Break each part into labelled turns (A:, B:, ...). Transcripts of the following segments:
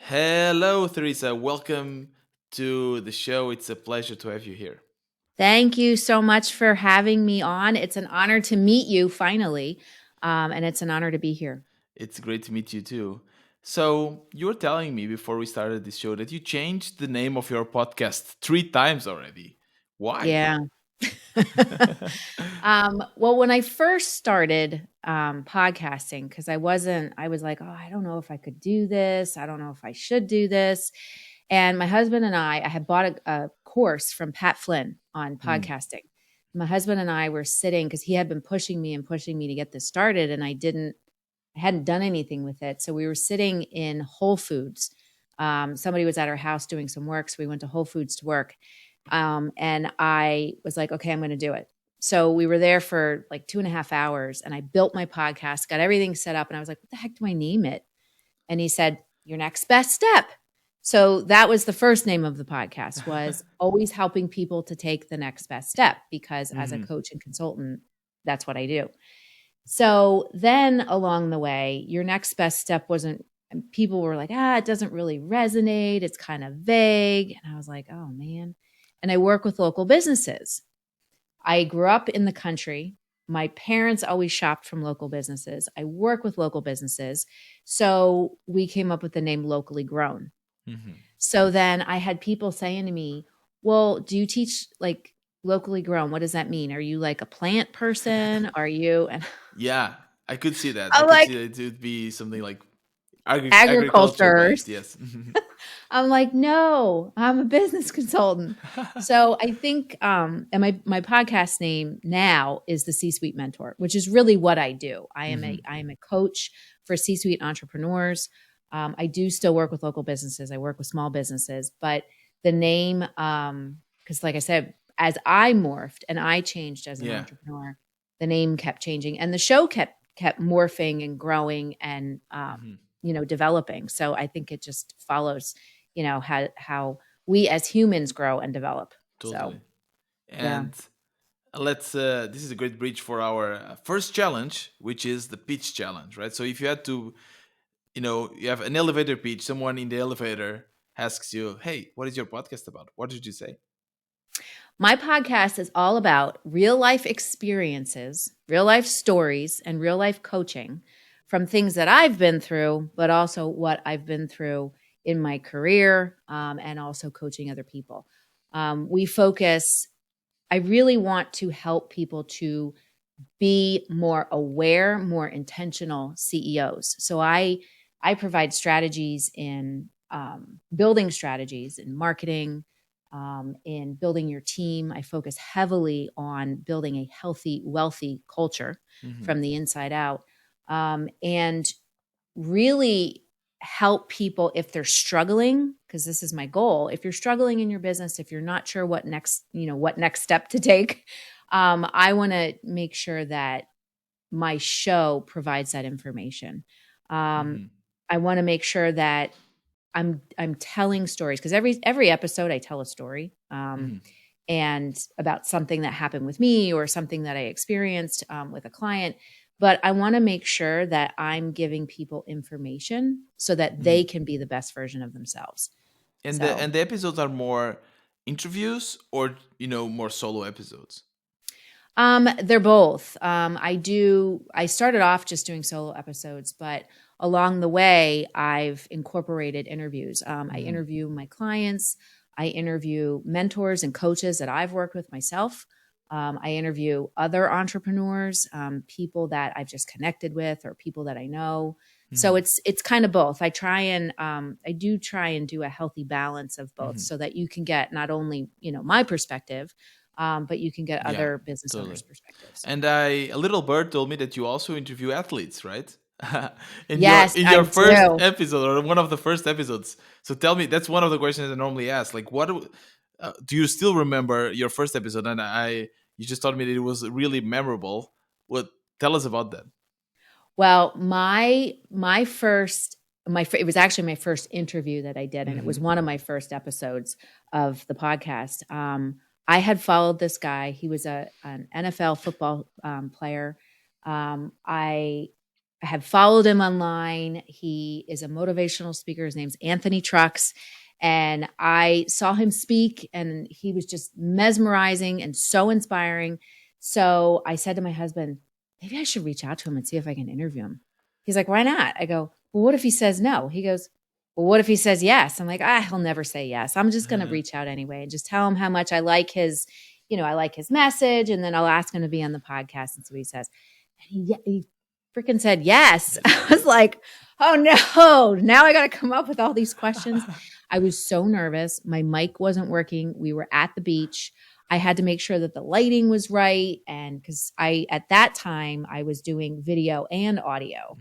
A: Hello, Teresa. Welcome to the show. It's a pleasure to have you here.
B: Thank you so much for having me on. It's an honor to meet you finally, and it's an honor to be here.
A: It's great to meet you too. So, you were telling me before we started this show that you changed the name of your podcast 3 times already. Why?
B: Yeah. Well, when I first started podcasting, because I was like, oh, I don't know if I could do this. I don't know if I should do this. And my husband and I had bought a course from Pat Flynn on
A: Hmm.
B: podcasting. My husband and I were sitting because he had been pushing me and pushing me to get this started, and I hadn't done anything with it. So we were sitting in Whole Foods. Somebody was at our house doing some work. So we went to Whole Foods to work. And I was like, okay, I'm going to do it. So we were there for like 2.5 hours and I built my podcast, got everything set up. And I was like, what the heck do I name it? And he said, your next best step. So that was the first name of the podcast, was always helping people to take the next best step, because as a
A: Hmm.
B: coach and consultant, that's what I do. So then along the way, your next best step wasn't, people were like, it doesn't really resonate. It's kind of vague. And I was like, oh man. And I work with local businesses. I grew up in the country. My parents always shopped from local businesses. I work with local businesses. So we came up with the name Locally Grown.
A: Hmm.
B: So then I had people saying to me, well, do you teach like locally grown? What does that mean? Are you like a plant person? Are you? And
A: Yeah, I could see that. I
B: I'm
A: could
B: like,
A: see that it would be something like agriculture
B: agriculture.
A: based. Yes.
B: I'm like, no, I'm a business consultant. So I think, and my podcast name now is the C-Suite Mentor, which is really what I do.
A: Hmm.
B: I am a coach for C-Suite entrepreneurs. I do still work with local businesses. I work with small businesses, but the name, because like I said, as I morphed and I changed as an
A: Yeah.
B: entrepreneur, the name kept changing and the show kept morphing and growing and
A: Hmm.
B: developing. So I think it just follows, how we as humans grow and develop. So
A: Totally.
B: yeah.
A: And this is a great bridge for our first challenge, which is the pitch challenge, right? So if you had to, you have an elevator pitch, someone in the elevator asks you, hey, what is your podcast about? What did you say?
B: My podcast is all about real life experiences, real life stories, and real life coaching from things that I've been through, but also what I've been through in my career, and also coaching other people. We focus, I really want to help people to be more aware, more intentional CEOs. So I provide strategies in building strategies in marketing, in building your team. I focus heavily on building a healthy, wealthy culture
A: Hmm.
B: from the inside out, and really help people if they're struggling, because this is my goal. If you're struggling in your business, if you're not sure what next step to take, I want to make sure that my show provides that information. Um,
A: Hmm.
B: I want to make sure that I'm telling stories, because every episode I tell a story,
A: Hmm.
B: and about something that happened with me or something that I experienced with a client. But I want to make sure that I'm giving people information so that
A: Hmm.
B: they can be the best version of themselves.
A: And the
B: So
A: and the episodes are more interviews or more solo episodes.
B: they're both. I started off just doing solo episodes, but along the way, I've incorporated interviews. I
A: Hmm.
B: interview my clients, I interview mentors and coaches that I've worked with myself. I interview other entrepreneurs, people that I've just connected with, or people that I know. So
A: Hmm.
B: it's kind of both. I do try and do a healthy balance of both,
A: Hmm.
B: so that you can get not only my perspective, but you can get
A: Yeah,
B: other business
A: totally.
B: owners' perspectives.
A: And a little bird told me that you also interview athletes, right? in your
B: Yes,
A: in
B: I
A: your first
B: do.
A: episode or one of the first episodes. So tell me, that's one of the questions I normally ask. Like, do you still remember your first episode? And you just told me that it was really memorable. What Tell us about that?
B: Well, it was actually my first interview that I did, and it was
A: Hmm.
B: one of my first episodes of the podcast. I had followed this guy. He was an NFL football player. I have followed him online. He is a motivational speaker. His name's Anthony Trucks. And I saw him speak and he was just mesmerizing and so inspiring. So I said to my husband, maybe I should reach out to him and see if I can interview him. He's like, why not? I go, well, what if he says no? He goes, well, what if he says yes? I'm like, he'll never say yes. I'm just going to reach out anyway and just tell him how much I like his, I like his message. And then I'll ask him to be on the podcast and see what he says. And he freaking said yes. I was like, oh no, now I got to come up with all these questions. I was so nervous. My mic wasn't working. We were at the beach. I had to make sure that the lighting was right. And because at that time, I was doing video and audio.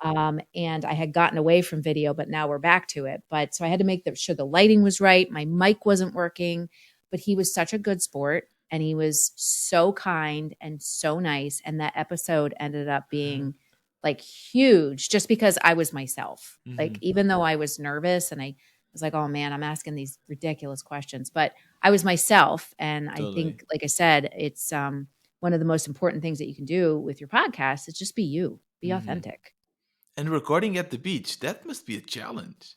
B: And I had gotten away from video, but now we're back to it. But so I had to make sure the lighting was right. My mic wasn't working, but he was such a good sport and he was so kind and so nice. And that episode ended up being like huge just because I was myself. Like, even though I was nervous and I was like, oh man, I'm asking these ridiculous questions, but I was myself. And I think, like I said, it's one of the most important things that you can do with your podcast is just be you, be authentic.
A: And recording at the beach, that must be a challenge,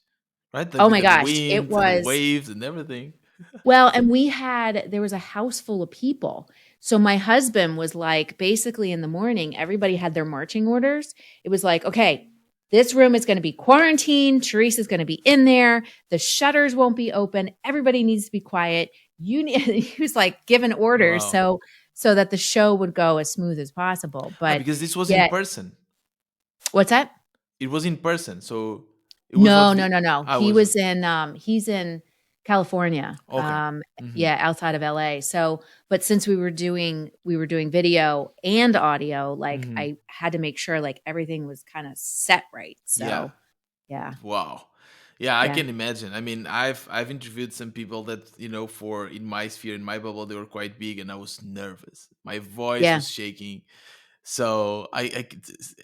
A: right? Like
B: Oh
A: with
B: my
A: the
B: gosh,
A: wind
B: it
A: and the
B: was.
A: waves and everything.
B: Well, and there was a house full of people. So my husband was like, basically in the morning, everybody had their marching orders. It was like, okay, this room is going to be quarantined. Teresa's going to be in there. The shutters won't be open. Everybody needs to be quiet. He was like giving orders so that the show would go as smooth as possible. But
A: because this was in person.
B: What's that?
A: It was in person. So it was
B: no. He's in California.
A: Okay.
B: Outside of LA. So, but since we were doing video and audio, like I had to make sure like everything was kind of set right. So, yeah.
A: Wow. Yeah, I can imagine. I mean, I've interviewed some people that, in my sphere, in my bubble, they were quite big and I was nervous. My voice was shaking. So I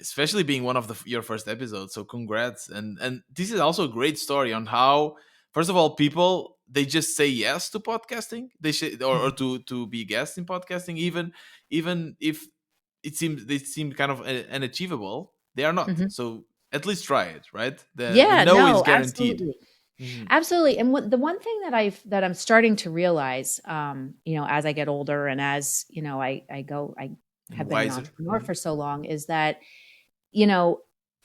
A: especially being one of your first episodes. So congrats. And this is also a great story on how, first of all, people, they just say yes to podcasting. They should, or to be guests in podcasting, even if they seem kind of unachievable. They are not. So at least try it, right? The no is guaranteed.
B: Absolutely. And the one thing that I'm starting to realize, as I get older and as I have been an entrepreneur for so long, is that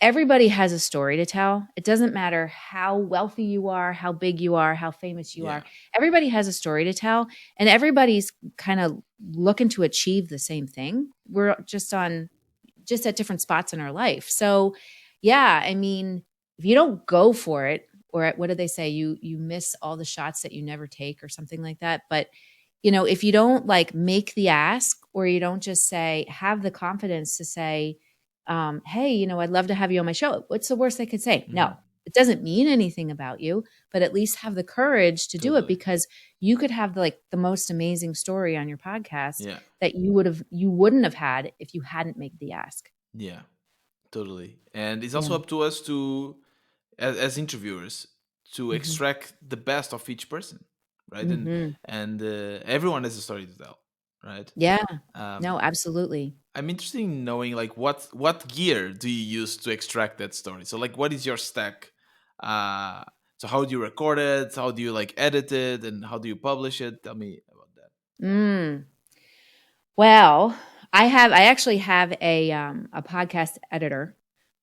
B: everybody has a story to tell. It doesn't matter how wealthy you are, how big you are, how famous you are. Everybody has a story to tell, and everybody's kind of looking to achieve the same thing. We're just at different spots in our life. So, yeah, I mean, if you don't go for it, or what do they say? You miss all the shots that you never take, or something like that. But if you don't like make the ask, or you don't just have the confidence to say, hey, I'd love to have you on my show. What's the worst they could say? No, it doesn't mean anything about you, but at least have the courage to do it, because you could have the most amazing story on your podcast that you wouldn't have had if you hadn't made the ask.
A: Yeah, totally. And it's also up to us to, as interviewers, to extract the best of each person, right? And everyone has a story to tell, right?
B: Yeah. No, absolutely.
A: I'm interested in knowing what gear do you use to extract that story? So what is your stack? So how do you record it? How do you edit it? And how do you publish it? Tell me about that.
B: Well, I actually have a podcast editor.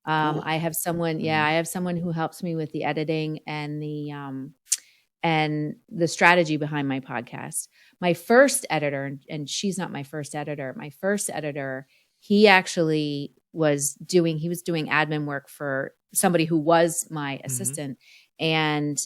A: Cool.
B: I have someone, I have someone who helps me with the editing and the strategy behind my podcast. My first editor, and she's not my first editor. My first editor, he actually was doing admin work for somebody who was my assistant, and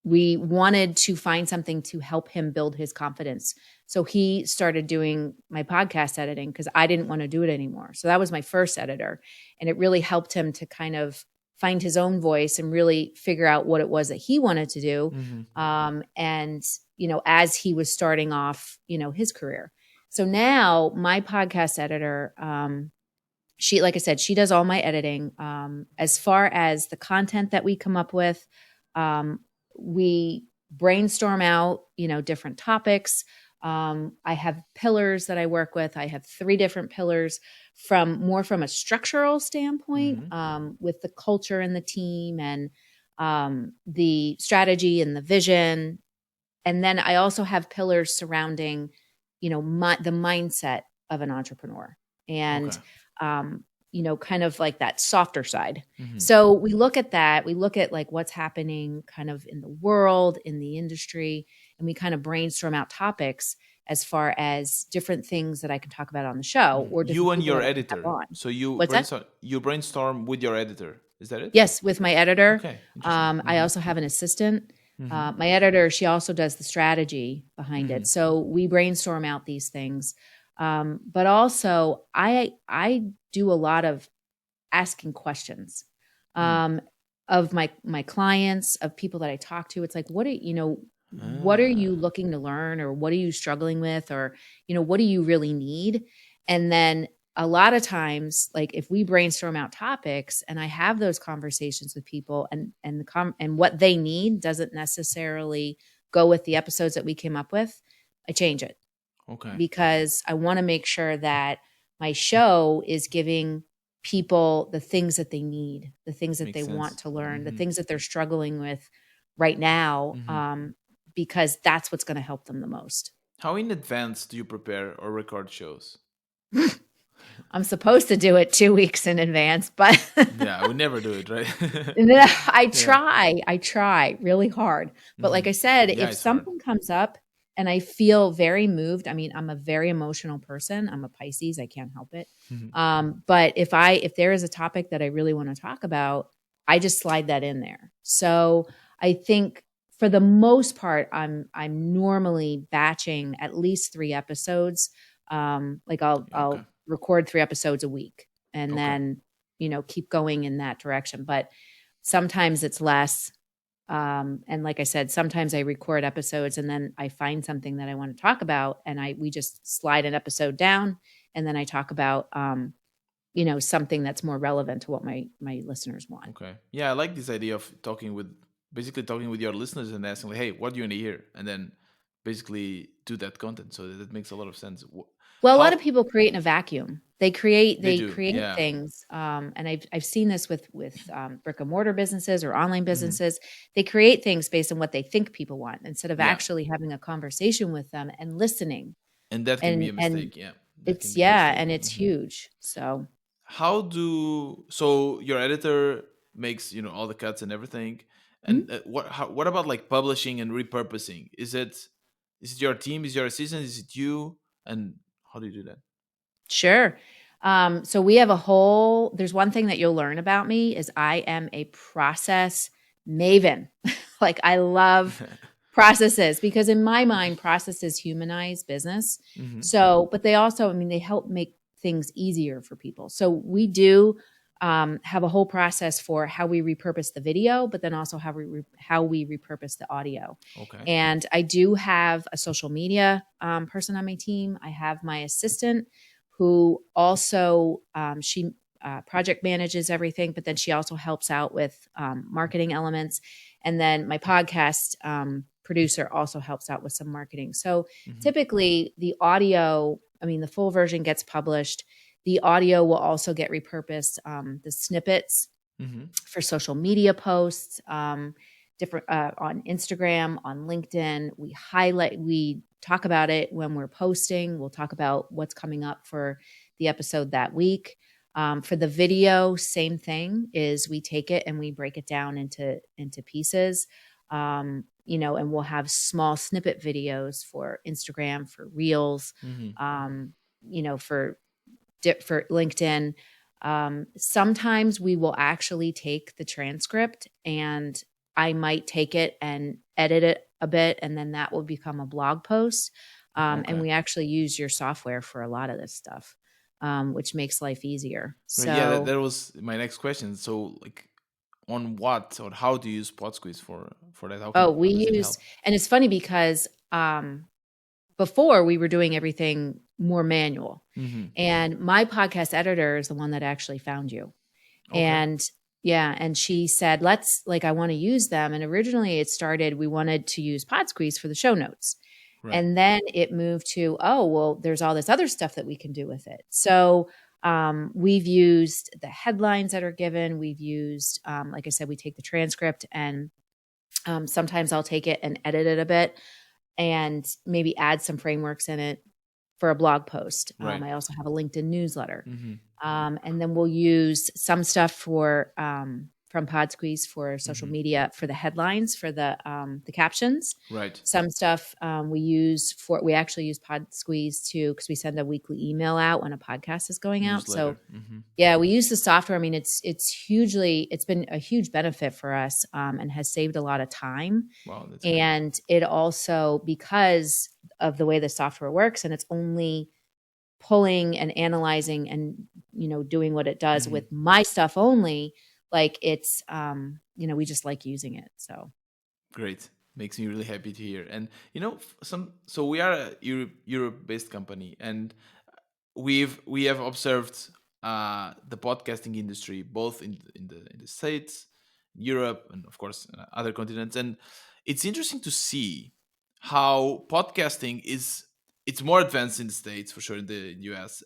B: we wanted to find something to help him build his confidence. So he started doing my podcast editing because I didn't want to do it anymore. So that was my first editor, and it really helped him to kind of find his own voice and really figure out what it was that he wanted to do. And, as he was starting off, his career. So now my podcast editor, she, like I said, she does all my editing. As far as the content that we come up with, we brainstorm out, different topics. I have pillars that I work with. I have 3 different pillars from a structural standpoint, with the culture and the team and the strategy and the vision. And then I also have pillars surrounding, the mindset of an entrepreneur and,
A: Okay.
B: kind of like that softer side.
A: Mm-hmm.
B: So we look at that. We look at like what's happening kind of in the world, in the industry, and we kind of brainstorm out topics as far as different things that I can talk about on the show or different
A: You and
B: people
A: your
B: that I can have
A: editor.
B: on.
A: So you
B: What's that?
A: brainstorm with your editor. Is that it?
B: Yes, with my editor.
A: Okay. Interesting.
B: I also have an assistant.
A: Mm-hmm.
B: My editor, she also does the strategy behind
A: Mm-hmm.
B: it. So we brainstorm out these things. But also I do a lot of asking questions of my clients, of people that I talk to. It's like, what are you looking to learn, or what are you struggling with, or, what do you really need? And then a lot of times, like if we brainstorm out topics and I have those conversations with people and what they need doesn't necessarily go with the episodes that we came up with, I change it.
A: Okay.
B: Because I want to make sure that my show is giving people the things that they need, the things that they want to learn, the things that they're struggling with right now, because that's what's going to help them the most.
A: How in advance do you prepare or record shows?
B: I'm supposed to do it 2 weeks in advance, but
A: Yeah, I would never do it, right?
B: I try really hard. But like I said, if something comes up and I feel very moved, I mean, I'm a very emotional person. I'm a Pisces. I can't help it. But if there is a topic that I really want to talk about, I just slide that in there. So I think for the most part, I'm normally batching at least 3 episodes. Like I'll record 3 episodes a week and then, keep going in that direction. But sometimes it's less. And like I said, sometimes I record episodes and then I find something that I want to talk about and we just slide an episode down and then I talk about, something that's more relevant to what my listeners want.
A: Okay. Yeah, I like this idea of talking with your listeners and asking, like, hey, what do you want to hear? And then basically do that content. So that makes a lot of sense.
B: Well, a lot of people create in a vacuum. They create
A: yeah.
B: things, and I've seen this with brick and mortar businesses or online businesses. They create things based on what they think people want instead of actually having a conversation with them and listening.
A: And that can be a mistake. Yeah,
B: and it's huge. So
A: so your editor makes all the cuts and everything. And what about like publishing and repurposing? Is it your team? Is your assistant? Is it you? And how do you do that?
B: Sure. So we have there's one thing that you'll learn about me is I am a process maven. Like I love processes because in my mind, processes humanize business. So, but they also, they help make things easier for people. So we do have a whole process for how we repurpose the video, but then also how we repurpose the audio.
A: Okay.
B: And I do have a social media person on my team. I have my assistant who also she project manages everything, but then she also helps out with marketing elements. And then my podcast producer also helps out with some marketing. So typically the audio, the full version gets published. The audio will also get repurposed, the snippets for social media posts, different on Instagram, on LinkedIn. We talk about it when we're posting. We'll talk about what's coming up for the episode that week. For the video, same thing is we take it and we break it down into pieces, and we'll have small snippet videos for Instagram, for Reels, for LinkedIn. Sometimes we will actually take the transcript and I might take it and edit it a bit, and then that will become a blog post. And we actually use your software for a lot of this stuff, which makes life easier. So
A: yeah, that was my next question. So like on what or how do you use PodSqueeze for that?
B: We use, and it's funny because before we were doing everything more manual, and my podcast editor is the one that actually found you. And she said, I want to use them. And originally it started, we wanted to use PodSqueeze for the show notes.
A: Right.
B: And then it moved to, oh, well, there's all this other stuff that we can do with it. So we've used the headlines that are given. We've used, like I said, we take the transcript, and sometimes I'll take it and edit it a bit and maybe add some frameworks in it for a blog post.
A: Right.
B: I also have a LinkedIn newsletter.
A: Mm-hmm.
B: And then we'll use some stuff for from PodSqueeze for social
A: Mm-hmm.
B: media for the headlines, for the captions.
A: Right.
B: Some stuff we actually use PodSqueeze too, because we send a weekly email out when a podcast is going out. So
A: Newsletter. Mm-hmm.
B: yeah, we use the software. I mean, it's been a huge benefit for us, and has saved a lot of time.
A: Wow, that's great.
B: And it also, because of the way the software works, and it's only pulling and analyzing and doing what it does
A: Mhm.
B: with my stuff only, like it's we just like using it. So
A: Great. Makes me really happy to hear. And so we are a Europe-based company, and we have observed the podcasting industry both in the States, Europe, and of course other continents. And it's interesting to see how podcasting it's more advanced in the States for sure, in the US,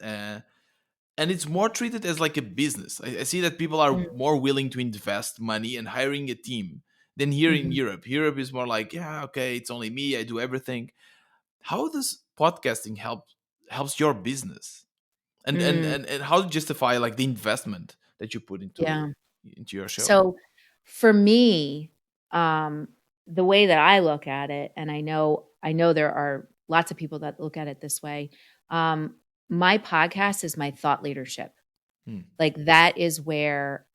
A: and it's more treated as like a business. I see that people are
B: mm,
A: more willing to invest money and hiring a team than here in
B: mhm.
A: Europe. Europe is more like, yeah, okay, it's only me, I do everything. How does podcasting helps your business?
B: Mm,
A: And how to justify like the investment that you put
B: yeah.
A: into your show?
B: So for me, um, the way that I look at it, and I know there are lots of people that look at it this way. Um, my podcast is my thought leadership.
A: Hmm.
B: Like that is where,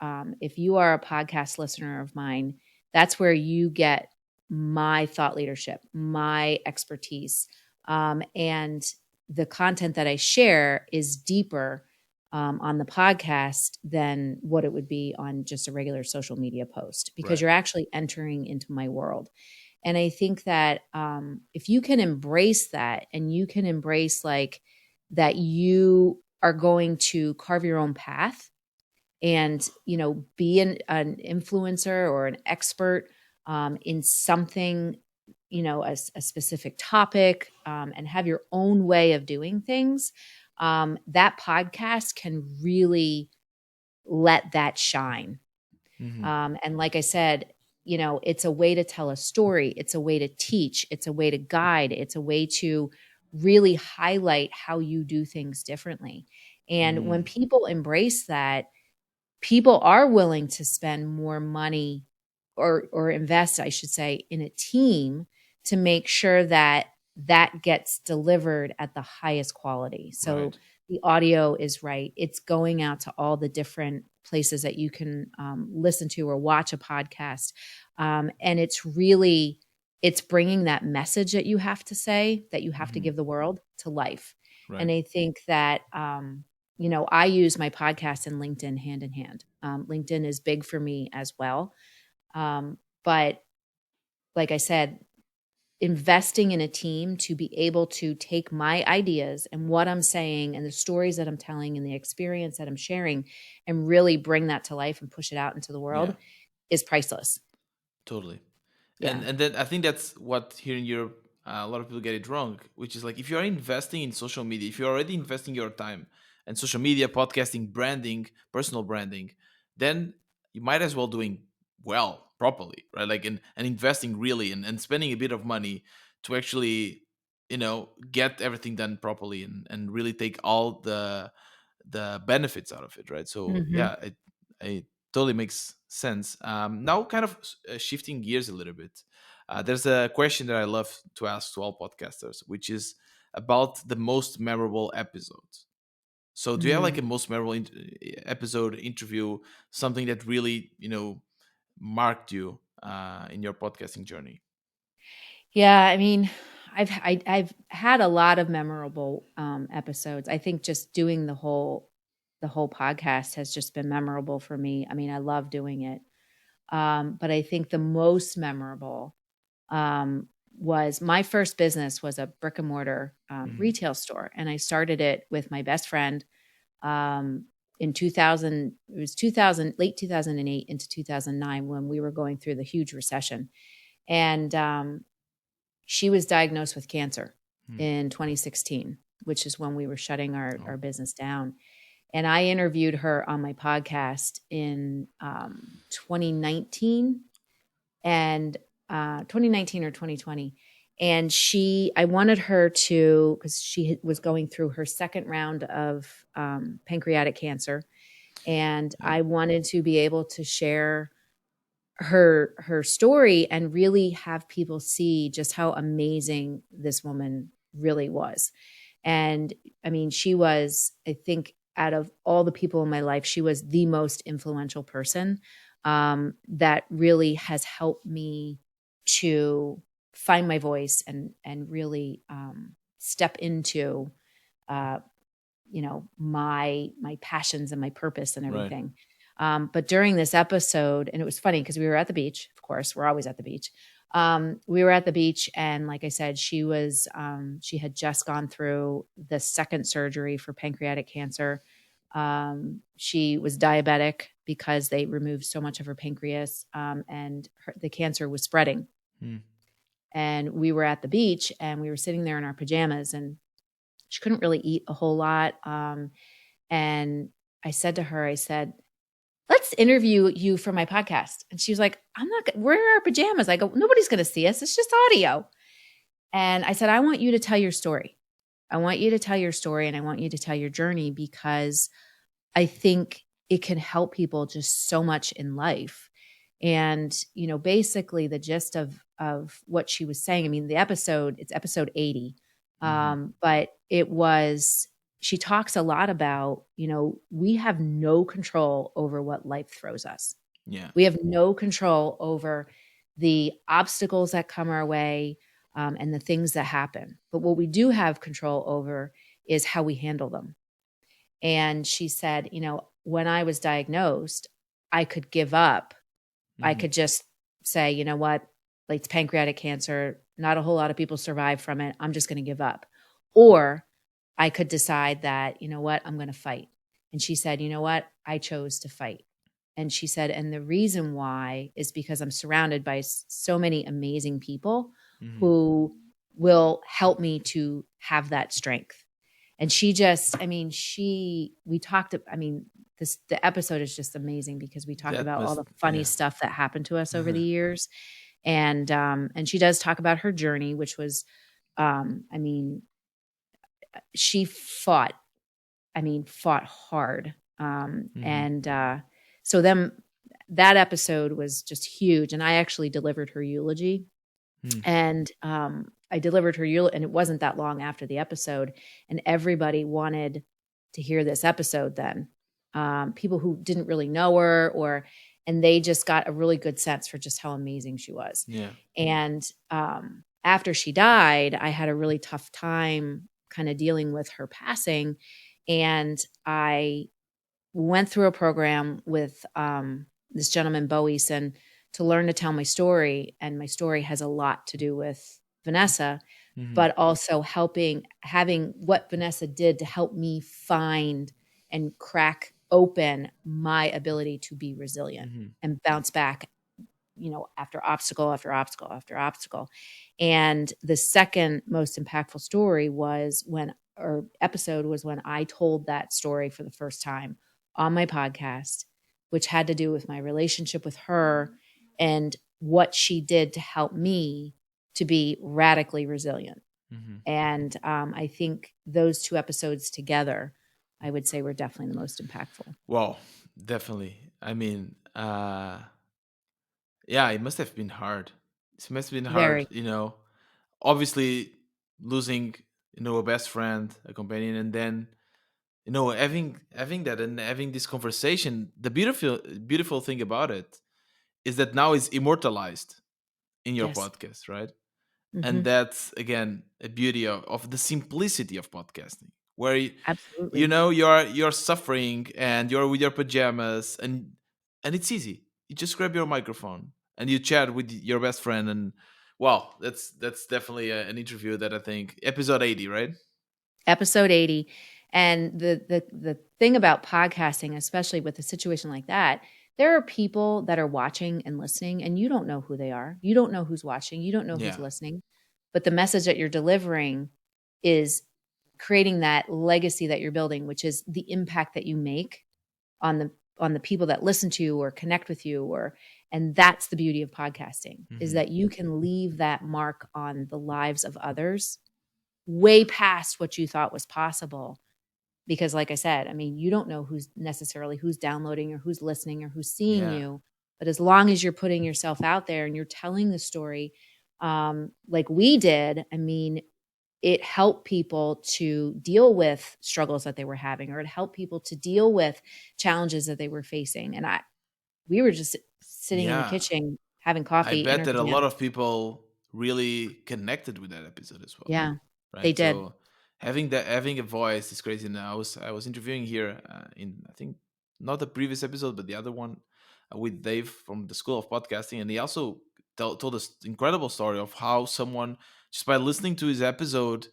B: if you are a podcast listener of mine, that's where you get my thought leadership, my expertise, and the content that I share is deeper on the podcast than what it would be on just a regular social media post, because
A: Right.
B: you're actually entering into my world. And I think that if you can embrace that, and you can embrace like that, you are going to carve your own path and be an influencer or an expert in something, a specific topic, and have your own way of doing things, that podcast can really let that shine.
A: Hmm.
B: And like I said, it's a way to tell a story. It's a way to teach. It's a way to guide. It's a way to really highlight how you do things differently. And when
A: Mm.
B: people embrace that, people are willing to spend more money, or invest, I should say, in a team to make sure that that gets delivered at the highest quality. So
A: Right.
B: the audio is right. It's going out to all the different places that you can listen to or watch a podcast. And it's bringing that message that you have to say, that you have to
A: Hmm.
B: give the world, to life. And
A: Right.
B: I think that, I use my podcast and LinkedIn hand in hand. LinkedIn is big for me as well. But like I said, investing in a team to be able to take my ideas and what I'm saying and the stories that I'm telling and the experience that I'm sharing and really bring that to life and push it out into the
A: Yeah.
B: world is priceless.
A: Totally.
B: Yeah.
A: And then I think that's what here in Europe a lot of people get it wrong, which is like if you're investing in social media, if you're already investing your time and social media, podcasting, branding, personal branding, then you might as well doing well properly, right? Like and investing really and spending a bit of money to actually get everything done properly and really take all the benefits out of it, right? So
B: Hmm.
A: yeah, it totally makes sense. Now, kind of shifting gears a little bit, there's a question that I love to ask to all podcasters, which is about the most memorable episodes. So, do you have like a most memorable episode, interview, something that really marked you in your podcasting journey?
B: Yeah, I mean, I've had a lot of memorable episodes. I think just doing the whole podcast has just been memorable for me. I mean, I love doing it. But I think the most memorable um, was my first business was a brick and mortar
A: Hmm.
B: retail store, and I started it with my best friend um, in 2000. It was 2000, late 2008 into 2009, when we were going through the huge recession, and she was diagnosed with cancer
A: Hmm.
B: in 2016, which is when we were shutting
A: Oh.
B: our business down. And I interviewed her on my podcast in 2019 and 2019 or 2020. And I wanted her to, because she was going through her second round of pancreatic cancer. And
A: Yeah.
B: I wanted to be able to share her story and really have people see just how amazing this woman really was. And I mean, she was, I think, out of all the people in my life, she was the most influential person that really has helped me to find my voice and really step into, uh, my passions and my purpose and
A: Right.
B: everything. But during this episode, and it was funny because we were at the beach, of course, we're always at the beach. We were at the beach, and like I said, she had just gone through the second surgery for pancreatic cancer. She was diabetic because they removed so much of her pancreas, and the cancer was spreading.
A: Hmm.
B: And we were at the beach, and we were sitting there in our pajamas, and she couldn't really eat a whole lot. And I said to her, let's interview you for my podcast. And she was like, we're in our pajamas. I go, nobody's going to see us. It's just audio. And I said, I want you to tell your story. I want you to tell your story, and I want you to tell your journey, because I think it can help people just so much in life. And, basically the gist of what she was saying, I mean, it's episode 80. But she talks a lot about, we have no control over what life throws us.
A: Yeah.
B: We have no control over the obstacles that come our way, and the things that happen. But what we do have control over is how we handle them. And she said, when I was diagnosed, I could give up. I could just say, you know what, like, it's pancreatic cancer. Not a whole lot of people survive from it. I'm just going to give up. Or I could decide that, you know what, I'm going to fight. And she said, you know what, I chose to fight. And she said, and the reason why is because I'm surrounded by so many amazing people who will help me to have that strength. And the episode is just amazing because we talk about all the funny stuff that happened to us over the years. And she does talk about her journey, which was, she fought hard. So then that episode was just huge. And I actually delivered her eulogy. And I delivered her eulogy, and it wasn't that long after the episode. And everybody wanted to hear this episode then. People who didn't really know her, and they just got a really good sense for just how amazing she was.
A: Yeah.
B: And after she died, I had a really tough time kind of dealing with her passing. And I went through a program with this gentleman, Bo Eason, to learn to tell my story. And my story has a lot to do with Vanessa, but also having what Vanessa did to help me find and crack open my ability to be resilient and bounce back, after obstacle after obstacle after obstacle. And the second most impactful episode was when I told that story for the first time on my podcast, which had to do with my relationship with her and what she did to help me to be radically resilient. And I think those two episodes together, I would say, were definitely the most impactful.
A: Well, definitely. I mean, yeah, it must have been hard. It must have been hard,
B: Very.
A: Obviously losing, a best friend, a companion, and then, having that and having this conversation. The beautiful thing about it is that now it's immortalized in your
B: Yes.
A: podcast, right? And that's, again, a beauty of the simplicity of podcasting, where
B: Absolutely.
A: you're suffering and you're with your pajamas, and it's easy. You just grab your microphone and you chat with your best friend, and wow, that's definitely an interview that I think episode 80, right?
B: Episode 80. And the thing about podcasting, especially with a situation like that, there are people that are watching and listening, and you don't know who they are. You don't know who's watching. You don't know who's listening. but the message that you're delivering is creating that legacy that you're building, which is the impact that you make on the people that listen to you or connect with you, and that's the beauty of podcasting, is that you can leave that mark on the lives of others way past what you thought was possible. Because like I said, I mean, you don't know who's downloading or who's listening or who's seeing
A: Yeah.
B: you. But as long as you're putting yourself out there and you're telling the story, like we did, I mean, it helped people to deal with struggles that they were having, or it helped people to deal with challenges that they were facing. And we were just sitting in the
A: Yeah.
B: kitchen having
A: I
B: coffee in
A: bet
B: our
A: that a lot
B: pajamas.
A: of people really connected with that episode as well,
B: Yeah, they
A: right?
B: did.
A: So having a voice is crazy. Now I was interviewing here in, I think, not the previous episode but the other one, with Dave from the School of Podcasting, and he also told us incredible story of how someone, just by listening to his episode,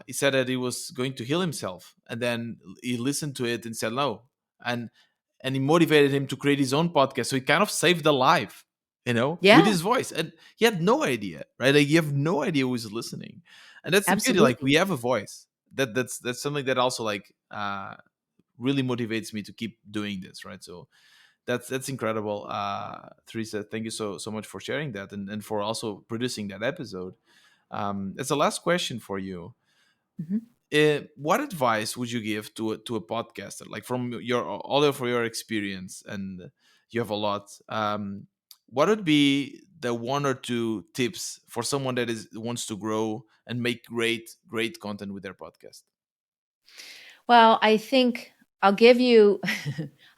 A: he said that he was going to heal himself, and then he listened to it and said no, and he motivated him to create his own podcast. So he kind of saved a life, with
B: Yeah,
A: his voice, and he had no idea, right? Like, you have no idea who's listening, and that's the beauty. Like, we
B: absolutely.
A: have a voice. That's something that also, like, really motivates me to keep doing this, right? So that's incredible. Teresa, thank you so much for sharing that, and for also producing that episode. As a last question for you,
B: Mhm.
A: what advice would you give to a podcaster, like, from your all of your experience, and you have a lot, what would be the one or two tips for someone that is wants to grow and make great content with their podcast?
B: Well, I think I'll give you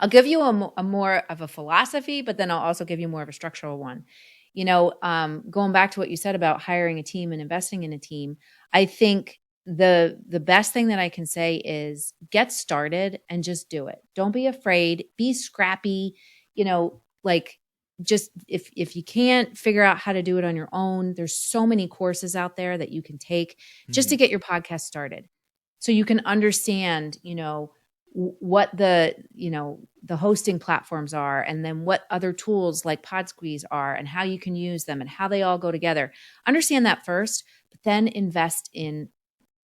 B: I'll give you a more of a philosophy, but then I'll also give you more of a structural one. Going back to what you said about hiring a team and investing in a team, I think the best thing that I can say is get started and just do it. Don't be afraid. Be scrappy. Like, just if you can't figure out how to do it on your own, there's so many courses out there that you can take just to
A: Mhm.
B: get your podcast started, so you can understand, what the hosting platforms are, and then what other tools like PodSqueeze are, and how you can use them and how they all go together. Understand that first, but then invest in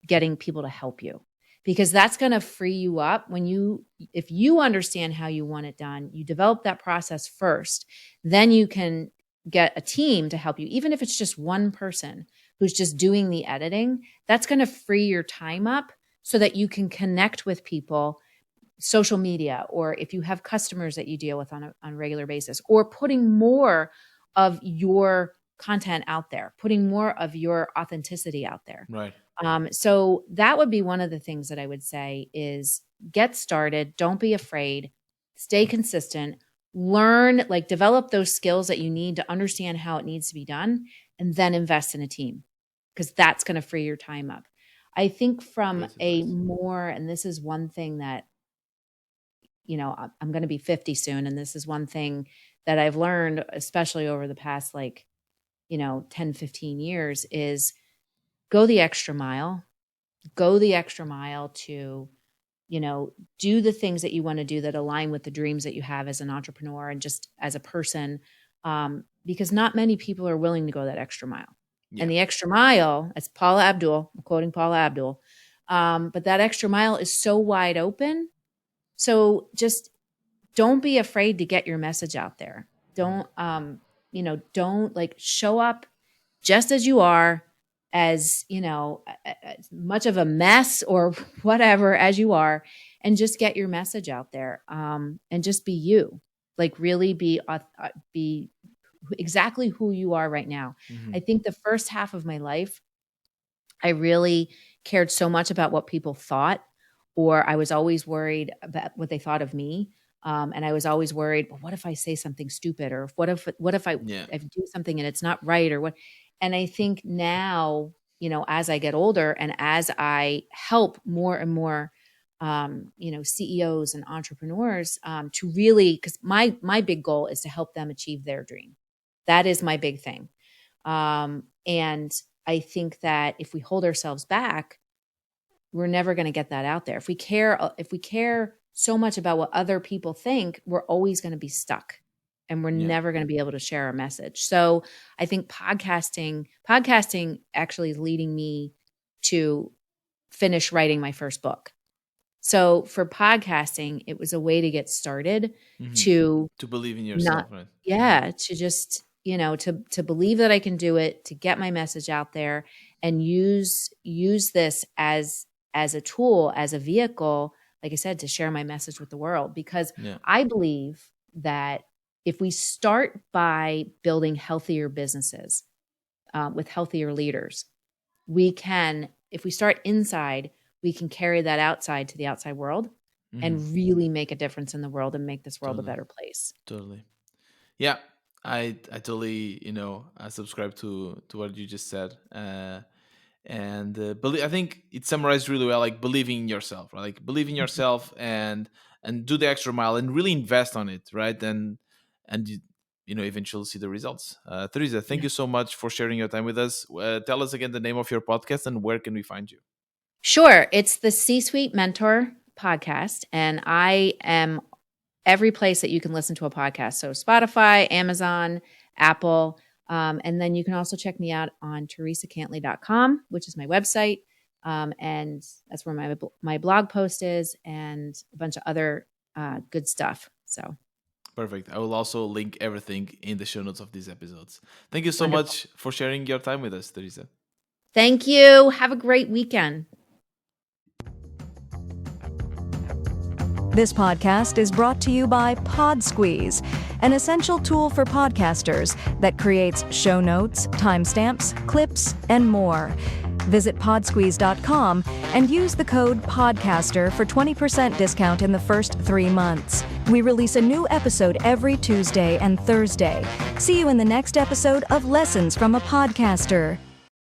B: getting people to help you, because that's going to free you up if you understand how you want it done, you develop that process first, then you can get a team to help you, even if it's just one person who's just doing the editing. That's going to free your time up so that you can connect with people, social media, or if you have customers that you deal with on a regular basis, or putting more of your content out there, putting more of your authenticity out there.
A: Right.
B: So that would be one of the things that I would say is get started. Don't be afraid. Stay consistent. Learn, like, develop those skills that you need to understand how it needs to be done, and then invest in a team, because that's going to free your time up. I think from
A: Great
B: a
A: advice.
B: more, and this is one thing that, I'm going to be 50 soon. And this is one thing that I've learned, especially over the past, 10, 15 years, is go the extra mile. Go the extra mile to, do the things that you want to do that align with the dreams that you have as an entrepreneur and just as a person. Because not many people are willing to go that extra mile. And
A: Yeah.
B: the extra mile, as Paula Abdul, I'm quoting Paula Abdul, but that extra mile is so wide open. So just don't be afraid to get your message out there. Don't like show up just as you are, as, as much of a mess or whatever as you are, and just get your message out there. And just be you, like, really be exactly who you are right now.
A: Hmm.
B: I think the first half of my life, I really cared so much about what people thought, or I was always worried about what they thought of me. And I was always worried, well, what if I say something stupid, or what if
A: Yeah.
B: I do something and it's not right, or what? And I think now, as I get older and as I help more and more, CEOs and entrepreneurs, to really, because my big goal is to help them achieve their dream. That is my big thing. And I think that if we hold ourselves back, we're never going to get that out there. If we care so much about what other people think, we're always going to be stuck. and we're
A: Yeah.
B: never going to be able to share our message. So I think podcasting actually is leading me to finish writing my first book. So for podcasting, it was a way to get started to
A: believe in yourself, right?
B: to just, to believe that I can do it, to get my message out there and use this as a tool, as a vehicle, like I said, to share my message with the world. Because I believe that if we start by building healthier businesses with healthier leaders, if we start inside, we can carry that outside to the outside world and really make a difference in the world and make this world a better place.
A: Totally. Yeah, I totally, I subscribe to what you just said. And I think it summarized really well, like believing in yourself, right? Like believe in yourself and do the extra mile and really invest on it, right? And eventually see the results. Teresa, thank you so much for sharing your time with us. Tell us again the name of your podcast and where can we find you?
B: Sure. It's the C-Suite Mentor podcast, and I am every place that you can listen to a podcast. So Spotify, Amazon, Apple, and then you can also check me out on teresacantley.com, which is my website, and that's where my blog post is and a bunch of other good stuff. So
A: perfect. I will also link everything in the show notes of these episodes. Thank you so much for sharing your time with us, Teresa.
B: Thank you. Have a great weekend.
C: This podcast is brought to you by PodSqueeze, an essential tool for podcasters that creates show notes, timestamps, clips, and more. Visit podsqueeze.com and use the code PODCASTER for 20% discount in the first 3 months. We release a new episode every Tuesday and Thursday. See you in the next episode of Lessons from a Podcaster.